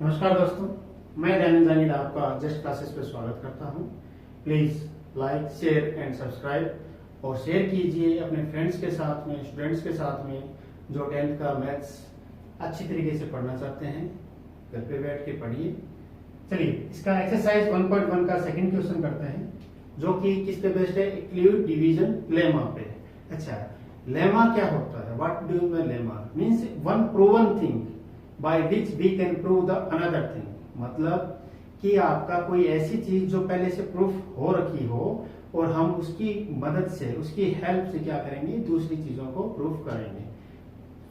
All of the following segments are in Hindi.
नमस्कार दोस्तों, मैं दयानंद जानीद आपका जस्ट क्लासेस पे स्वागत करता हूं। Please like, share and subscribe और शेयर कीजिए अपने फ्रेंड्स के साथ में, स्टूडेंट्स के साथ में जो 10th का मैथ्स अच्छी तरीके से पढ़ना चाहते हैं। घर पे बैठ के पढ़िए। चलिए इसका एक्सरसाइज 1.1 का सेकंड क्वेश्चन करते हैं, जो कि किस पे बेस्ड है? इक्लिड डिवीजन लेमा पे। अच्छा, लेमा क्या होता है? व्हाट डू मैं lemma means one proven thing by which we can prove the another thing. मतलब कि आपका कोई ऐसी चीज जो पहले से प्रूफ हो रखी हो और हम उसकी मदद से, उसकी हेल्प से क्या करेंगे? दूसरी चीजों को प्रूफ करेंगे।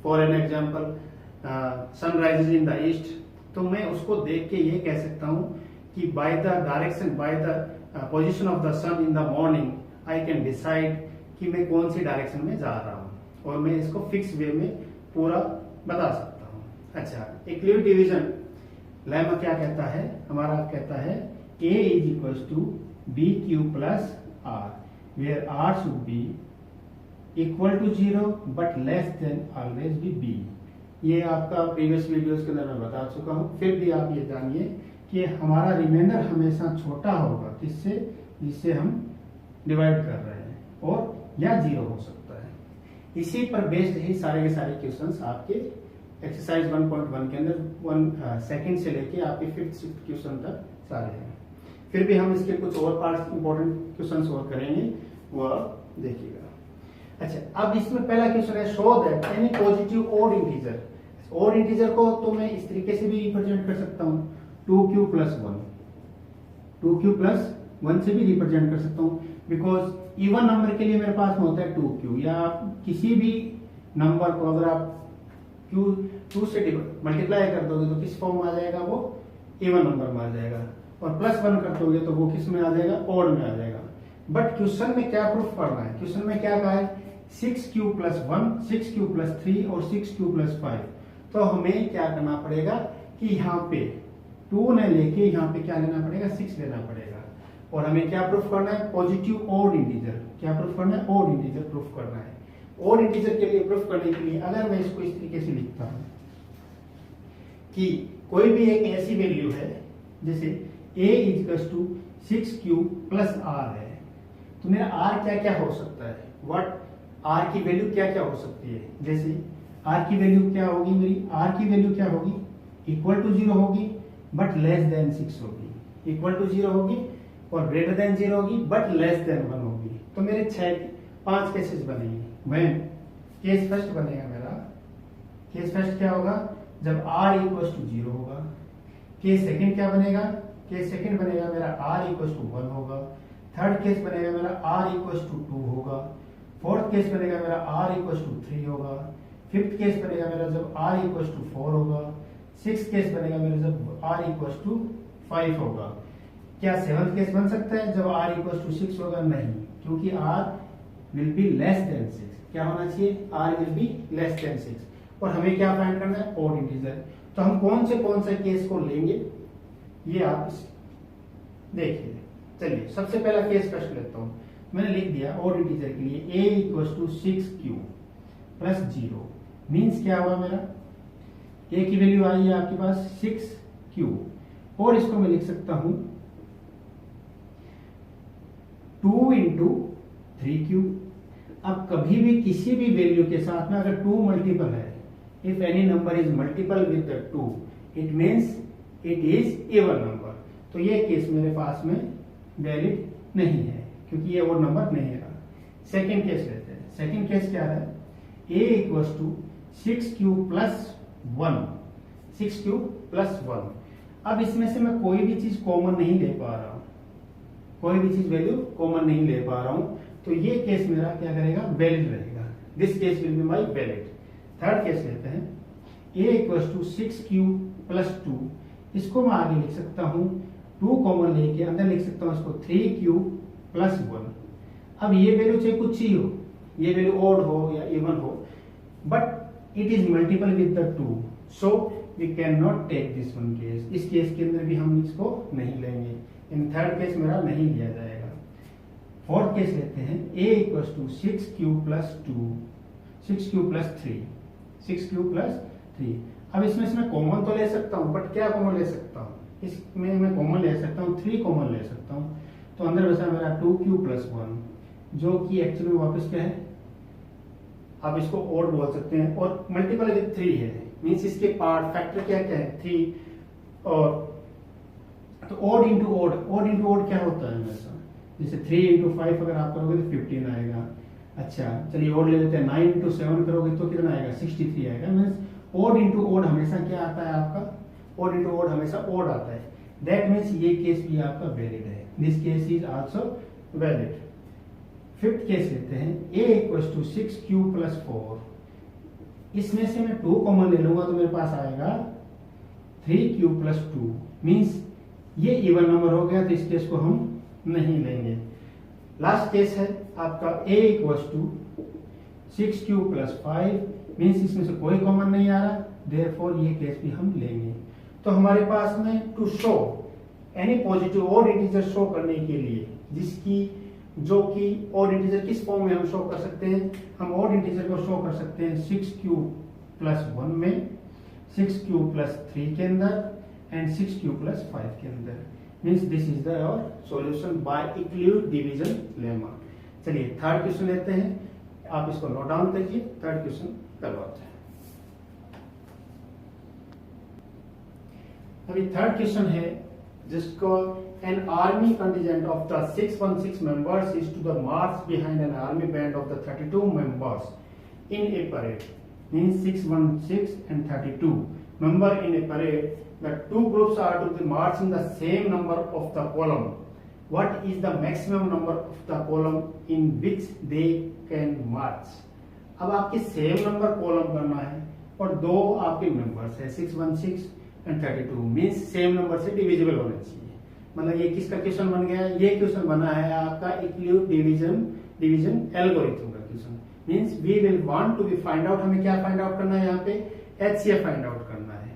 For an example, sunrises in the east, तो मैं उसको देख के ये कह सकता हूं कि by the direction, by the position of the sun in the morning I can decide कि मैं कौन सी डायरेक्शन में जा रहा हूं, और मैं इसको फिक्स वे में पूरा बता सकता हूं। अच्छा, इक्लिड डिवीजन लेमा क्या कहता है? हमारा कहता है A is equal to b q plus r, where r should be equal to 0 but less than always be b. ये आपका प्रीवियस वीडियोस के अंदर मैं बता चुका हूं, फिर भी आप ये जानिए कि हमारा रिमाइंडर हमेशा छोटा होगा किससे? जिससे हम डिवाइड कर रहे हैं, और या 0 हो सकता है। इसी पर बेस्ड ही सारे के सारे क्वेश्चंस आपके एक्सरसाइज 1.1 के अंदर 1 सेकंड से लेके आपके 5th 6th क्वेश्चन तक सारे हैं। फिर भी हम इसके कुछ और पार्ट्स इंपॉर्टेंट क्वेश्चंस और करेंगे, वो देखिएगा। अच्छा, अब इसमें पहला क्वेश्चन है, show that any positive odd integer. Odd integer को तो मैं इस तरीके से भी रिप्रेजेंट कर सकता हूं, 2q प्लस 1, 2q प्लस 1 से भी रिप्रेजेंट कर सकता हूं, बिकॉज इवन नंबर के लिए मेरे पास में होता है 2q, या किसी भी नंबर को अगर आप q2 से मल्टीप्लाई कर दोगे तो किस फॉर्म में आ जाएगा? वो इवन नंबर में आ जाएगा। और प्लस 1 कर दोगे तो वो किस में आ जाएगा? ओड में आ जाएगा। बट क्वेश्चन में क्या प्रूफ करना है? क्वेश्चन में क्या कहा है? 6q प्लस 1, 6q प्लस 3 और 6q प्लस 5। तो हमें क्या करना पड़ेगा कि यहाँ पे 2 ने लेके यहाँ पे क्या लेना पड़ेगा? 6 लेना पड़ेगा। और हमें क्या प्रूफ करना है? Positive odd integer. क्या प्रूफ करना है? ओड इंटीजर प्रूफ करना है। ओड इंटीजर के लिए प्रूफ करने के लिए अगर मैं इसको इस तरीके से लिखता हूं कि कोई भी एक ऐसी वैल्यू है, जैसे a is to 6q plus r है, तो मेरा r क्या क्या हो सकता है? व्हाट r की वैल्यू क्या क्या हो सकती है? जैसे r की वैल्यू क्या होगी? मेरी r की वैल्यू क्या होगी? इक्वल टू 0 होगी बट लेस देन 6 होगी। इक्वल टू 0 होगी और ग्रेटर देन 0 होगी बट लेस देन 1 होगी। तो मेरे 5 केसेस बनेंगे। when केस फर्स्ट बनेगा मेरा, केस फर्स्ट क्या होगा? जब r इक्वल टू 0 होगा। केस सेकंड क्या बनेगा? केस सेकंड बनेगा मेरा r इक्वल टू 1 होगा। थर्ड केस बनेगा मेरा r इक्वल टू 2 होगा। फोर्थ केस बनेगा मेरा r इक्वल टू 3 होगा। फिफ्थ केस बनेगा मेरा जब r इक्वल टू 4 होगा। सिक्स्थ केस बनेगा मेरा जब r इक्वल टू 5 होगा। क्या सेवंथ केस बन सकता है जब r इक्वल टू 6 होगा? नहीं, क्योंकि r will be less than 6। क्या होना चाहिए? r will be less than 6। और हमें क्या फाइंड करना है? Odd integer. तो हम कौन से केस को लेंगे, ये आप देखिए। चलिए सबसे पहला केस फर्स्ट लेता हूं। मैंने लिख दिया ओड इंटीजर के लिए a equal to 6q plus 0 means क्या हुआ? मेरा a की वैल्यू आई है आपके पास 6q, और इसको मैं लिख सकता हूं 2 इंटू 3q। अब कभी भी किसी भी वैल्यू के साथ में अगर 2 मल्टीपल है, if any number is multiple with 2, it means it is even number. तो ये केस मेरे पास में वैलिड नहीं है, क्योंकि ये ओड नंबर नहीं रहा। सेकेंड केस लेते हैं। सेकेंड केस क्या है? a equal to 6q plus 1, 6q plus 1। अब इसमें से मैं कोई भी चीज कॉमन नहीं ले पा रहा हूं, कोई भी चीज वैल्यू कॉमन नहीं ले पा रहा हूं, तो ये केस मेरा क्या करेगा? वैलिड रहेगा। This case will be my valid. Third case लेते हैं। a equal to 6q plus 2, इसको मैं आगे लिख सकता हूं 2 कॉमन लेके अंदर लिख सकता हूं इसको 3q प्लस 1। अब ये वैल्यू चाहे कुछ ही हो, ये वैल्यू ओड हो या इवन हो, but it is multiple with the 2, so we can not take this one case. इस केस के अंदर भी हम इसको नहीं लेंगे। इन थर्ड केस मेरा नहीं लिया जाएगा। फोर्थ केस लेते हैं। a equal to 6q plus 2, 6q plus 3, 6q plus 3। अब इसमें से मैं कॉमन तो ले सकता हूँ, बट क्या कॉमन ले सकता हूँ, इसमें मैं कॉमन ले सकता हूँ 3 कॉमन ले सकता हूँ। तो अंदर बचा मेरा 2q + 1 जो कि एक्चुअली में वापस क्या है, आप इसको ओड बोल सकते हैं, और मल्टीपल विद 3 है, मीन्स इसके पार्ट फैक्टर क्या क्या है 3। और तो ओड इंटू ओड क्या होता है हमेशा, जैसे 3 × 5 अगर आप करोगे तो 15 आएगा। अच्छा चलिए ओड ले लेते हैं, 9 × 7 करोगे तो कितना आएगा 63 आएगा। मीन्स ओड इंटू ओड हमेशा क्या आता है आपका, ओड इंटू ओड हमेशा ओड आता है। दैट मीन्स ये केस भी आपका वैलिड है, this case is also valid. Fifth case लेते हैं, a = 6q + 4। इसमें से मैं 2 कॉमन ले लूंगा तो मेरे पास आएगा 3q + 2। मीन्स ये इवन नंबर हो गया, तो इस केस को हम नहीं लेंगे। लास्ट केस है आपका a = 6q + 5। मीन्स इसमें से कोई कॉमन नहीं आ रहा, देयरफॉर ये केस भी हम लेंगे। तो हमारे पास में to show any positive odd integer show करने के लिए, जिसकी जो कि ऑड इंटीजर किस फॉर्म में हम शो कर सकते हैं, हम ऑड इंटीजर को शो कर सकते हैं 6q + 1 में, 6q + 3 के अंदर एंड 6q + 5 के अंदर। Means this is the our solution by Euclid division lemma. चलिए थर्ड क्वेश्चन लेते हैं, आप इसको नोट डाउन कीजिए, थर्ड क्वेश्चन करवाते हैं। अभी थर्ड क्वेश्चन है जिसको an army contingent of the 616 members is to the march behind an army band of the 32 members in a parade. Means 616 and 32 member in a parade. The two groups are to be march in the same number of the column. What is the maximum number of the column in which they can march? अब आपके सेम नंबर कॉलम करना है और दो आपके मेंबर्स है 616 एंड 32, मीन्स सेम नंबर से डिविजिबल होने चाहिए। मतलब ये किसका क्वेश्चन बन गया, ये क्वेश्चन बना है आपका इक्लूड डिवीजन एल्गोरिथम का question. Means we will want to be find out, हमें क्या फाइंड आउट करना है, यहाँ पे HCF फाइंड आउट करना है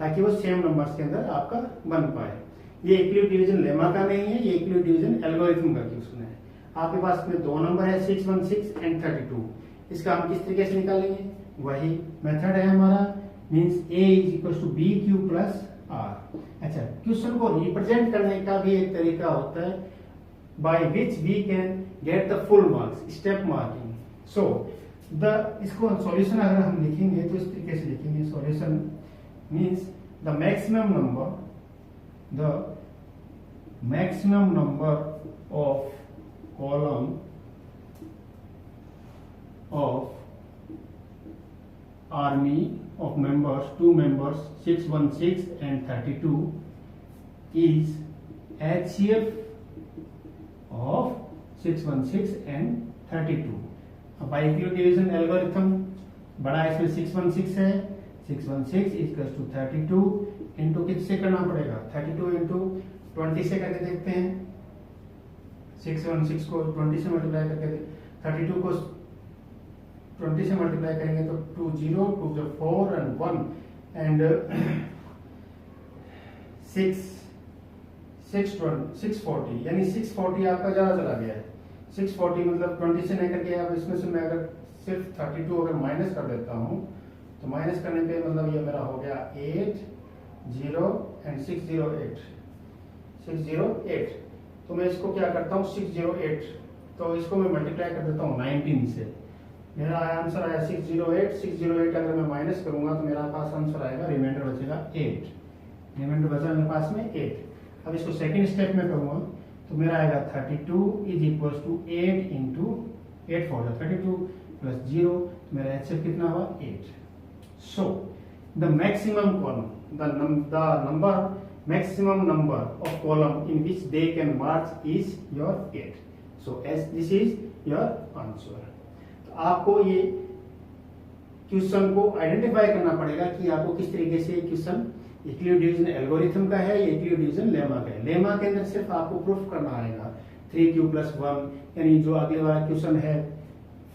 ताकि वो सेम नंबर्स के अंदर आपका बन पाए। ये इक्लूड डिवीजन लेमा का नहीं है, ये इक्लूड डिवीजन एल्गोरिथम का क्वेश्चन है। आपके पास में दो नंबर है 616 एंड 32, इसका हम किस तरीके से निकालेंगे, वही मेथड है हमारा, मींस A = BQ + R। अच्छा, क्वेश्चन को रिप्रेजेंट करने का भी एक तरीका होता है by which we can get the full marks, step marking. सो इसको सॉल्यूशन अगर हम लिखेंगे तो इस तरीके से लिखेंगे, solution means the maximum number of column of army of members, 2 members 616 and 32 is HCF of 616 and 32। अब बाय इक्वल डिवीजन एल्गोरिथम बड़ा इसमें 616 है, 616 = 32 इंटू किससे करना पड़ेगा, 32 इंटू 20 से करके देखते हैं। 616 को 20 से मल्टीप्लाई करके 32 को 20 से मल्टीप्लाई करेंगे तो 2 0 2 4 and 1 and 640 यानी 640 आपका ज्यादा चला गया है। 640 मतलब 20 से नहीं करके अब इसमें से मैं अगर सिर्फ 32 अगर माइनस कर देता हूँ तो माइनस करने पे मतलब ये मेरा हो गया 8 0 and 608। तो मैं इसको क्या करता हूँ 608, तो इसको मैं मल्टीप्लाई कर देता हूँ 19 से, मेरा आंसर आया 608 अगर मैं माइनस करूंगा तो मेरा पास आंसर आएगा, रिमाइंडर बचेगा 8, रिमाइंडर बचा मेरे पास में 8। अब इसको सेकंड स्टेप में करूंगा तो मेरा आएगा 32 = 8 इंटू 8 4 32 + 0, मेरा HCF कितना हुआ 8। So the maximum column, the maximum number of column in which they can march is your 8। so as this is your answer। आपको ये क्वेश्चन को आइडेंटिफाई करना पड़ेगा कि आपको किस तरीके से क्वेश्चन इक्लूड डिवीजन एल्गोरिथम का है या इक्लूड डिवीजन लेमा का है। लेमा के अंदर सिर्फ आपको प्रूफ करना आएगा 3q + 1, यानी जो अगले वाला क्वेश्चन है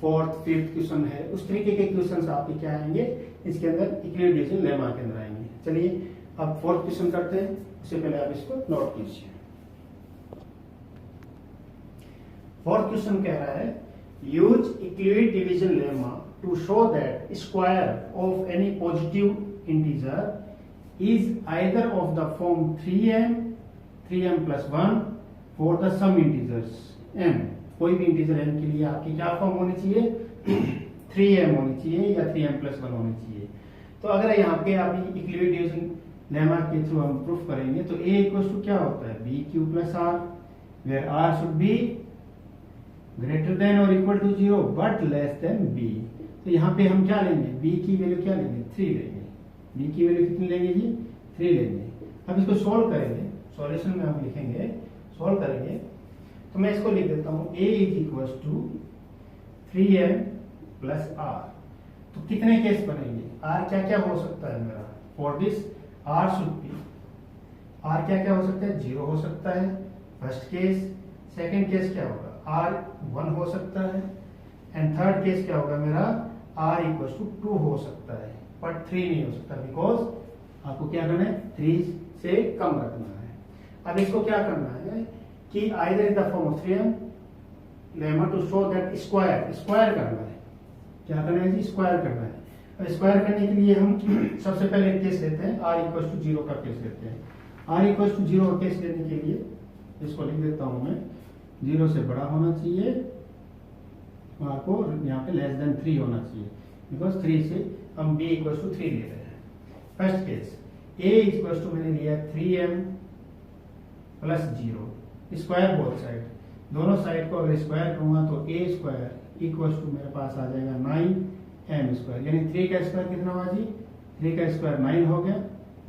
4th 5th क्वेश्चन है, उस तरीके के क्वेश्चन आपके क्या आएंगे इसके अंदर इक्लूड डिवीजन लेमा के अंदर आएंगे। चलिए अब 4th क्वेश्चन करते हैं, उससे पहले आप इसको नोट कीजिए। 4th क्वेश्चन कह रहा है use Euclid division lemma to show that square of any positive integer is either of the form 3m plus 1 for the sum integers m। कोई भी इंटीजर m के लिए आपकी क्या फॉर्म होनी चाहिए 3m होनी चाहिए या 3m plus 1 होनी चाहिए। तो अगर यहाँ पे आप इक्विवेलेंट डिवीजन लेमा के थ्रू हम प्रूफ करेंगे तो a इक्वल्स टू क्या होता है bq plus r where r should be greater than or equal to 0 but less than b। तो यहाँ पे हम क्या लेंगे b की वैल्यू क्या लेंगे 3 लेंगे। b की वैल्यू कितनी लेंगे जी 3 लेंगे। अब इसको सोल्व करेंगे, सॉल्यूशन में हम लिखेंगे सोल्व करेंगे तो मैं इसको लिख देता हूँ a is equal to 3m plus r। तो कितने केस बनेंगे r क्या क्या हो सकता है मेरा for this r should be r क्या क्या हो सकता है 0 हो सकता है फर्स्ट केस। सेकंड केस क्या होगा r 1 हो सकता है एंड थर्ड केस क्या होगा मेरा r इक्वल टू 2 हो सकता है बट 3 नहीं हो सकता बिकॉज आपको क्या करना है 3 से कम रखना है। अब इसको क्या करना है कि either in the form of 3m lemma to show that square करना है। क्या करना है जी स्क्वायर करना है। अब स्क्वायर करने के लिए हम सबसे पहले एक केस लेते हैं r इक्वल टू 0 का केस लेते हैं। r इक्वल टू 0 का केस लेने के लिए इसको लिख देता हूं मैं 0 से बड़ा होना चाहिए आपको यहाँ पे लेस देन 3 होना चाहिए बिकॉज 3 से हम b इक्वल टू 3 ले रहे हैं। First case a equal to मैंने लिया 3m plus 0 square both side, दोनों साइड को अगर स्क्वायर करूंगा तो a स्क्वायर इक्वल टू मेरे पास आ जाएगा 9m स्क्वायर यानी 3 का स्क्वायर कितना हुआ जी 3 का स्क्वायर 9 हो गया।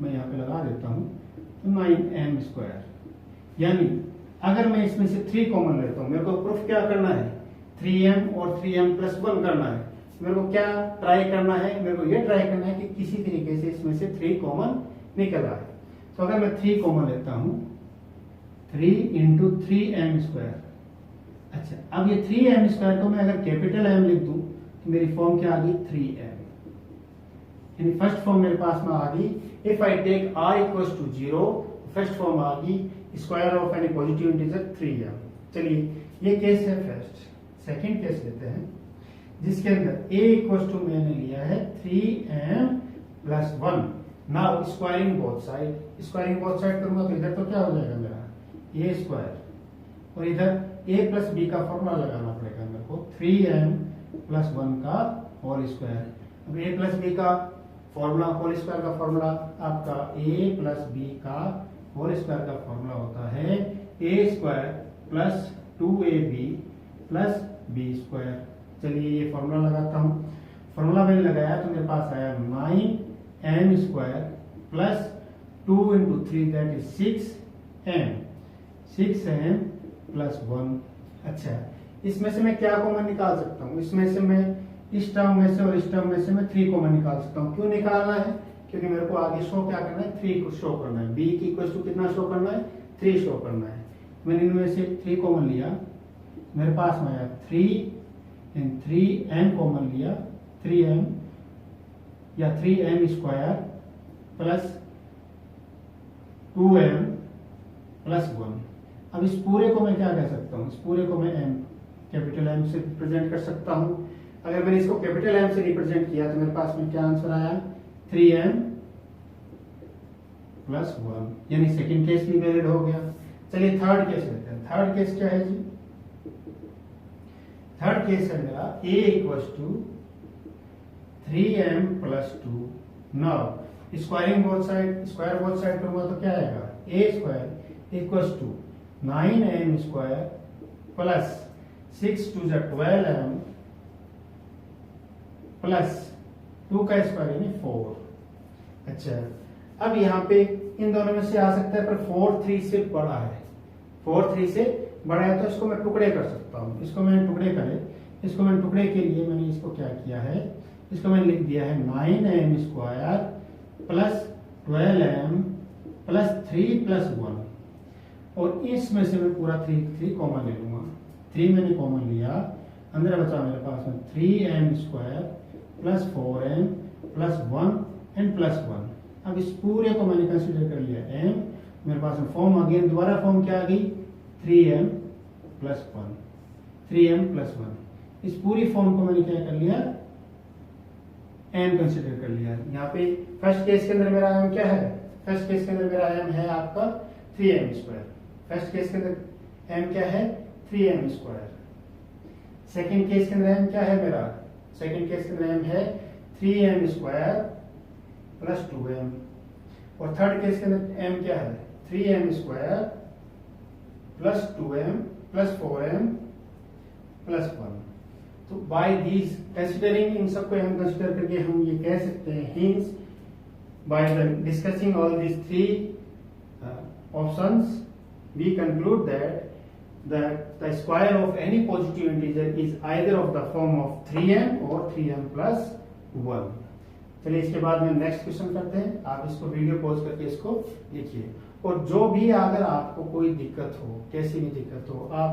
मैं यहाँ पे लगा देता हूँ तो 9m स्क्वायर यानी अगर मैं इसमें से 3 कॉमन लेता हूँ मेरे को प्रूफ क्या करना है 3m और 3m प्लस 1 करना है। मेरे को क्या ट्राई करना है मेरे को ये ट्राई करना है कि किसी तरीके से इसमें से 3 कॉमन निकल आए। तो अगर मैं 3 कॉमन लेता हूँ 3 इंटू 3m स्क्वायर। अच्छा अब ये 3m स्क्वायर को मैं अगर कैपिटल M लिख दूं तो मेरी फॉर्म क्या आ गई 3m यानी फर्स्ट फॉर्म मेरे पास में आ गई। If I take r equals to 0 first form आ गई square of any positive integer 3m। चलिए ये केस है फर्स्ट। सेकंड केस लेते हैं जिसके अंदर a इक्वल्स टू मैंने लिया है 3m plus 1। Now squaring both side करूंगा तो इधर तो क्या हो जाएगा मेरा a स्क्वायर और इधर a प्लस b का फॉर्मूला लगाना पड़ेगा मेरे को 3m प्लस 1 का होल स्क्वायर। अब a प्लस b का फॉर्मूला होल स्क्वायर का फॉर्मूला आपका a प्लस b का होल स्क्वायर का फॉर्मूला होता है a square plus 2ab plus b square. चलिए ये फॉर्मूला लगाता हूँ। फॉर्मूला मैंने लगाया तो मेरे पास आया 9m square plus 2 into 3 that is 6m plus 1। अच्छा इसमें से मैं क्या कॉमन निकाल सकता हूँ इसमें से मैं इस टर्म में से और इस टर्म में से मैं 3 कॉमन निकाल सकता हूँ। क्यों निकालना है क्योंकि मेरे को आगे शो क्या करना है 3 को शो करना है। b की इक्वल टू कितना शो करना है 3 शो करना है। मैंने इनमें से 3 कॉमन लिया मेरे पास में आया 3 एंड 3m कॉमन लिया 3m या 3m square plus 2m plus 1। अब इस पूरे को मैं क्या कह सकता हूँ इस पूरे को मैं m कैपिटल M से रिप्रेजेंट कर सकता हूँ। अगर मैंने इसको कैपिटल M से रिप्रेजेंट किया तो मेरे पास में क्या आंसर आया 3m प्लस 1 यानी सेकंड केस भी वैलिड हो गया। चलिए थर्ड केस लेते हैं। थर्ड केस क्या है जी थर्ड केस है मेरा a equals to 3m plus 2। Now square both side करूंगा तो क्या आएगा a square equals to 9m square plus 6 to 12m plus 2 का स्क्वायर यानी 4। अच्छा अब यहाँ पे इन दोनों में से आ सकता है पर 4 3 से बड़ा है 4 3 से बड़ा है तो इसको मैं टुकड़े कर सकता हूँ। इसको मैंने टुकड़े के लिए मैंने इसको क्या किया है इसको मैंने लिख दिया है 9m square plus 12m plus 3 plus 1 और इसमें से मैं पूरा 3 कॉमन ले लूंगा। 3 मैंने कॉमन लिया अंदर बचा मेरे पास में 3m square plus 4m plus 1 and plus 1। अब इस पूरे को मैंने कंसीडर कर लिया m मेरे पास में फॉर्म अगेन दोबारा फॉर्म क्या आ गई 3m प्लस 1 3m प्लस 1। इस पूरी फॉर्म को मैंने क्या कर लिया m कंसिडर कर लिया। यहाँ पे फर्स्ट केस के अंदर मेरा m क्या है, फर्स्ट केस के अंदर मेरा m है आपका 3m²। फर्स्ट केस के अंदर m क्या है 3m²। सेकेंड केस के अंदर m क्या है मेरा, सेकेंड केस के अंदर m है 3m² प्लस 2m। और थर्ड केस के अंदर m क्या है 3m² plus 2m plus 4m plus 1। तो बाय दीज कंसिडरिंग, इन सबको हम कंसिडर करके हम ये कह सकते हैं, hence by the discussing all these three options we conclude that the square of any positive integer is either of the form of 3m और 3m प्लस 1। चलिए इसके बाद में नेक्स्ट क्वेश्चन करते हैं। आप इसको वीडियो पॉज करके इसको देखिए, और जो भी अगर आपको कोई दिक्कत हो, कैसी भी दिक्कत हो, आप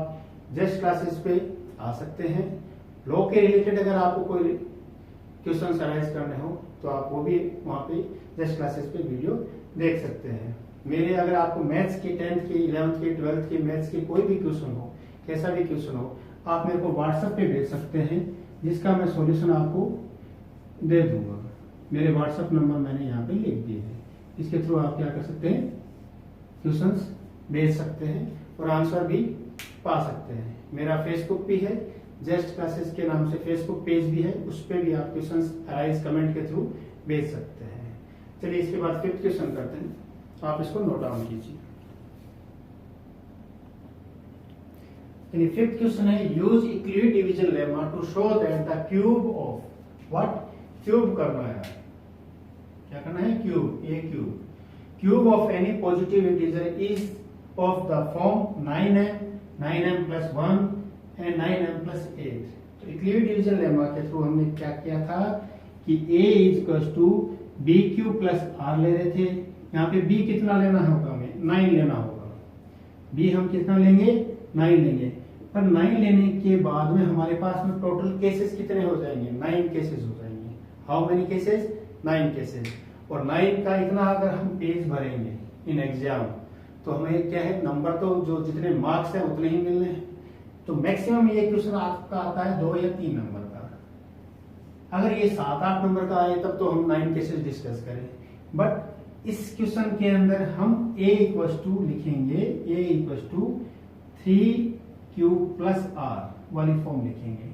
जस्ट क्लासेस पे आ सकते हैं। लॉ के रिलेटेड अगर आपको कोई क्वेश्चन अराइज करने हो तो आप वो भी वहां पे जस्ट क्लासेस पे वीडियो देख सकते हैं। मेरे अगर आपको मैथ्स के 10th के 11th के 12th के मैथ्स के कोई भी क्वेश्चन हो, कैसा भी क्वेश्चन हो, आप मेरे को व्हाट्सएप पे भेज सकते हैं, जिसका मैं सॉल्यूशन आपको दे दूंगा। मेरे व्हाट्सएप नंबर मैंने यहाँ पे लिख दिए हैं, इसके थ्रू आप क्या कर सकते हैं, क्वेश्चंस भेज सकते हैं और आंसर भी पा सकते हैं। मेरा फेसबुक भी है, जस्ट क्लासेस के नाम से फेसबुक पेज भी है, उस पर भी आप क्वेश्चंस अराइज कमेंट के थ्रू भेज सकते हैं। चलिए इसके बाद फिफ्थ क्वेश्चन करते हैं, आप इसको नोट डाउन कीजिए। फिफ्थ क्वेश्चन है, use Euclid division lemma to show that the cube of what, cube करना है, क्या करना है, cube, a cube, cube of any positive integer is of the form 9m plus 1 and 9m plus 8। तो यूक्लिड डिवीजन लेमा के थ्रू हमने क्या किया था कि a is equal to b q plus r ले रहे थे। यहाँ पे b कितना लेना होगा, हमें 9 लेना होगा। b हम कितना लेंगे, 9 लेंगे। पर 9 लेने के बाद में हमारे पास में टोटल केसेस कितने हो जाएंगे, 9 केसेस हो जाएंगे। How many cases, 9 cases. और 9 का इतना अगर हम पेज भरेंगे इन एग्जाम, तो हमें क्या है, नंबर तो जो जितने मार्क्स हैं उतने ही मिलने हैं। तो मैक्सिमम ये क्वेश्चन आपका आता है 2 या 3 नंबर का। अगर ये 7-8 नंबर का आए तब तो हम 9 केसेस डिस्कस करें, बट इस क्वेश्चन के अंदर हम a इक्वल टू लिखेंगे, a equal to 3q plus r वाली फॉर्म लिखेंगे,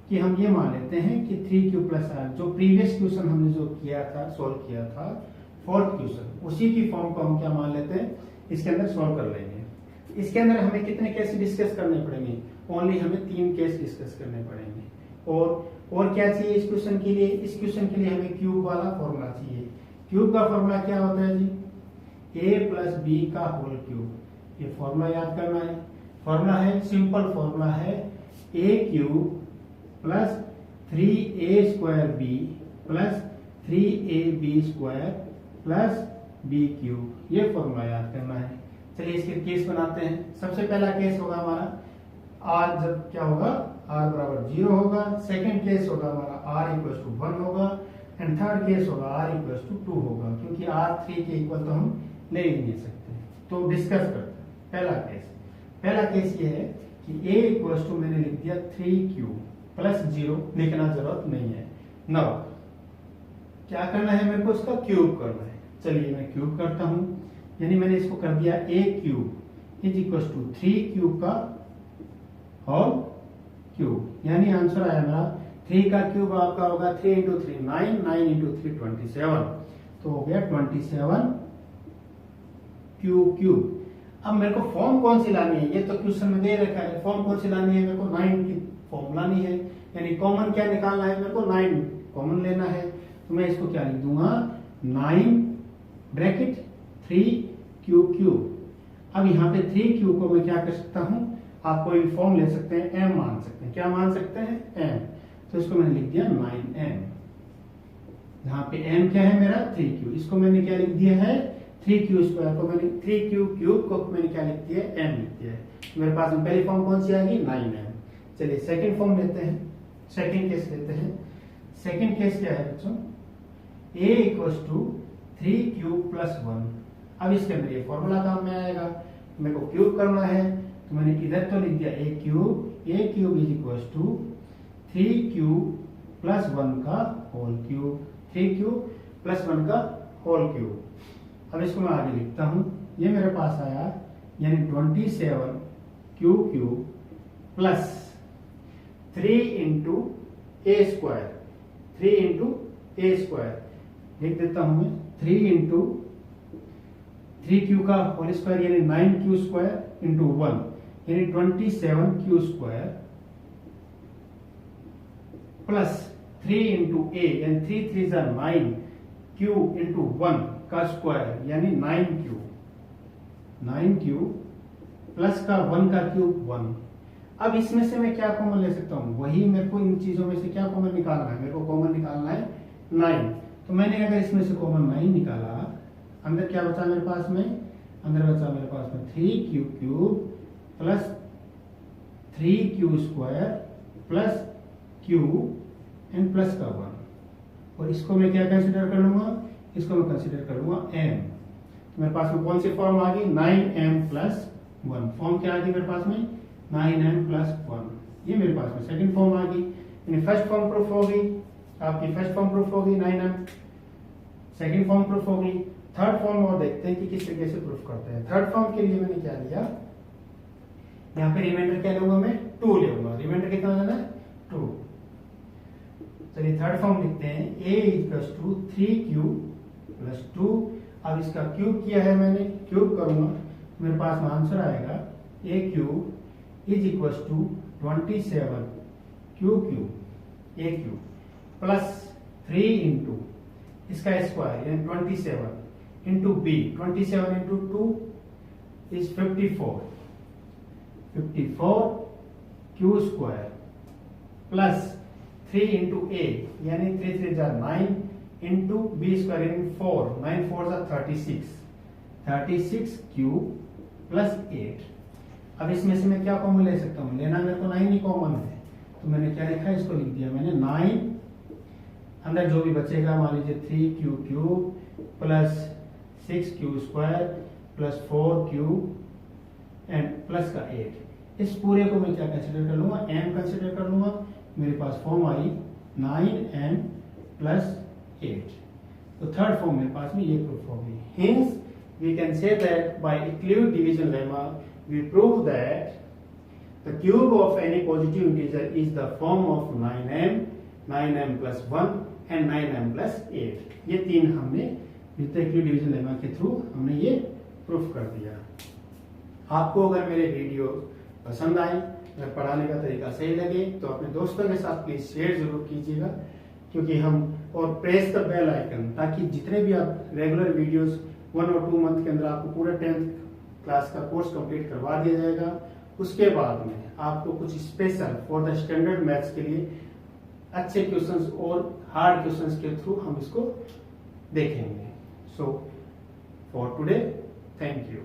कि हम ये मान लेते हैं कि 3q प्लस r, जो प्रीवियस क्वेश्चन हमने जो किया था, सोल्व किया था, फोर्थ क्वेश्चन, उसी की फॉर्म को हम क्या मान लेते हैं, इसके अंदर सोल्व कर लेंगे। इसके अंदर हमें कितने केस डिस्कस करने पड़ेंगे, ओनली हमें 3 केस डिस्कस करने पड़ेंगे। और क्या चाहिए इस क्वेश्चन के लिए, इस क्वेश्चन के लिए हमें क्यूब वाला फॉर्मूला चाहिए। क्यूब का फॉर्मूला क्या होता है जी, a प्लस बी का होल क्यूब। ये फॉर्मूला याद करना है। फॉर्मूला है, सिंपल फॉर्मूला है, a cube plus 3a² b plus 3ab² plus b cube, ये फॉर्मूला याद करना है। चलिए इसके केस बनाते हैं। सबसे पहला केस होगा हमारा r, जब क्या होगा, r बराबर 0 होगा। सेकंड केस होगा हमारा r इक्वल टू 1 होगा, एंड थर्ड केस होगा r इक्वल टू 2 होगा, क्योंकि r 3 के इक्वल तो हम ले ही नहीं सकते। तो डिस्कस करते हैं। पहला केस ये है कि a इक्वल टू मैंने लिख दिया 3q प्लस 0, लिखना जरूरत नहीं है। नाउ क्या करना है, मेरे को इसका क्यूब करना है। चलिए मैं क्यूब करता हूं, यानी मैंने इसको कर दिया a cube is equal to 3q का होल क्यूब, यानी आंसर आया मेरा 3 का क्यूब आपका होगा 3 इंटू 3 9, 9 इंटू 3 27, तो हो गया 27 क्यूब। अब मेरे को फॉर्म कौन सी लानी है, ये तो क्वेश्चन में दे रखा है। फॉर्म कौन सी लानी है, मेरे को 9 की फॉर्म लानी है, यानी कॉमन क्या निकालना है, मेरे को 9 कॉमन लेना है। तो मैं इसको क्या लिख दूंगा, 9 ब्रैकेट 3q। अब यहाँ पे 3q को मैं क्या कर सकता हूँ, आप कोई भी फॉर्म ले सकते हैं, m मान सकते हैं। क्या मान सकते हैं, m। तो इसको मैंने लिख दिया 9m। यहाँ पे m क्या है मेरा, 3q। इसको मैंने क्या लिख दिया है, 3q² को मैंने 3q क्यूब को मैंने क्या लिख दिया, m लिख दिया है। मेरे पास में पहली फॉर्म कौन सी आएगी, 9m। चलिए सेकंड फॉर्म लेते हैं, सेकंड केस लेते हैं। सेकंड केस क्या है बच्चों, a equal to 3q plus 1। अब इसके अंदर ये फॉर्मूला काम में आएगा, मेरे को क्यूब करना है, तो मैंने इधर तो लिख दिया a cube is equal to 3q plus 1 का होल क्यूब, 3 क्यूब प्लस 1 का होल क्यूब। अब इसको मैं आगे लिखता हूं, ये मेरे पास आया यानी 27 क्यूब प्लस 3 इंटू ए स्क्वायर, 3 इंटू ए स्क्वायर लिख देता हूं मैं, 3 इंटू 3 क्यू का होल स्क्वायर यानी 9 क्यू स्क्वायर इंटू 1 यानी 27 Q square plus 3 into a यानी 3 3 जा 9 क्यू इंटू 1 का स्क्वायर यानी 9 क्यू, 9 क्यू प्लस का 1 का क्यूब 1। अब इसमें से मैं क्या कॉमन ले सकता हूं, वही मेरे को इन चीजों में से क्या कॉमन निकालना है, मेरे को कॉमन निकालना है 9। तो मैंने अगर इसमें से कॉमन 9 निकाला, अंदर क्या बचा मेरे पास में, अंदर बचा मेरे पास में 3 cube plus 3 Q square plus Q and plus का 1। और इसको मैं क्या कंसिडर कर लूंगा, इसको मैं कंसिडर कर लूंगा m। तो मेरे पास में कौन सी फॉर्म आ गई, 9m प्लस 1। फॉर्म क्या आ गई मेरे पास में, 9m प्लस 1। ये मेरे पास में सेकंड फॉर्म आ गई, यानी फर्स्ट फॉर्म प्रूफ होगी, आपकी फर्स्ट फॉर्म प्रूफ होगी 9m, सेकंड फॉर्म प्रूफ होगी। थर्ड फॉर्म और देखते हैं कि किस तरीके से प्रूफ करते हैं। थर्ड फॉर्म के लिए मैंने क्या लिया, यहाँ पे रिमाइंडर क्या लूंगा मैं, 2 लूंगा। रिमाइंडर कितना लेना है, 2। चलिए थर्ड फॉर्म लिखते हैं, a equals to 3q plus 2। अब इसका क्यूब किया है मैंने, क्यूब करूंगा मेरे पास में आंसर आएगा a cube is equals to 27 cube a cube plus 3 into इसका स्क्वायर यानी 27 into b, 27 into 2 is 54 q square plus 3 into a यानी 3 3 जा 9 इंटू बी स्क्वायर यानी 4, 9 4 जा 36 क्यूब प्लस 8। अब इसमें से मैं क्या कॉमन ले सकता हूँ, लेना मेरे को 9 ही कॉमन है, तो मैंने क्या लिखा है, इसको लिख दिया मैंने 9, अंदर जो भी बचेगा मान लीजिए 3 cube plus 6 Q square plus 4 cube and plus का 8। इस पूरे को मैं क्या कंसिडर कर लूंगा, m कंसिडर कर लूंगा। मेरे पास फॉर्म आई 9m प्लस 8। तो थर्ड फॉर्म मेरे पास में ये प्रूफ होगी। Hence we can say that by Euclid division lemma we prove that the cube of any positive integer is the form of 9m plus 1 and 9m plus 8। ये तीन हमने यूक्लिड डिवीजन लेमा के थ्रू हमने ये प्रूफ कर दिया। आपको अगर मेरे वीडियो पसंद आए, अगर पढ़ाने का तरीका सही लगे तो अपने दोस्तों के साथ प्लीज शेयर जरूर कीजिएगा, क्योंकि हम और प्रेस द बेल आइकन, ताकि जितने भी आप रेगुलर वीडियोस 1 और 2 मंथ के अंदर आपको पूरा 10th क्लास का कोर्स कंप्लीट करवा दिया जाएगा। उसके बाद में आपको कुछ special for the standard maths के लिए अच्छे क्वेश्चंस और हार्ड क्वेश्चंस के थ्रू हम इसको देखेंगे। So for today, thank you.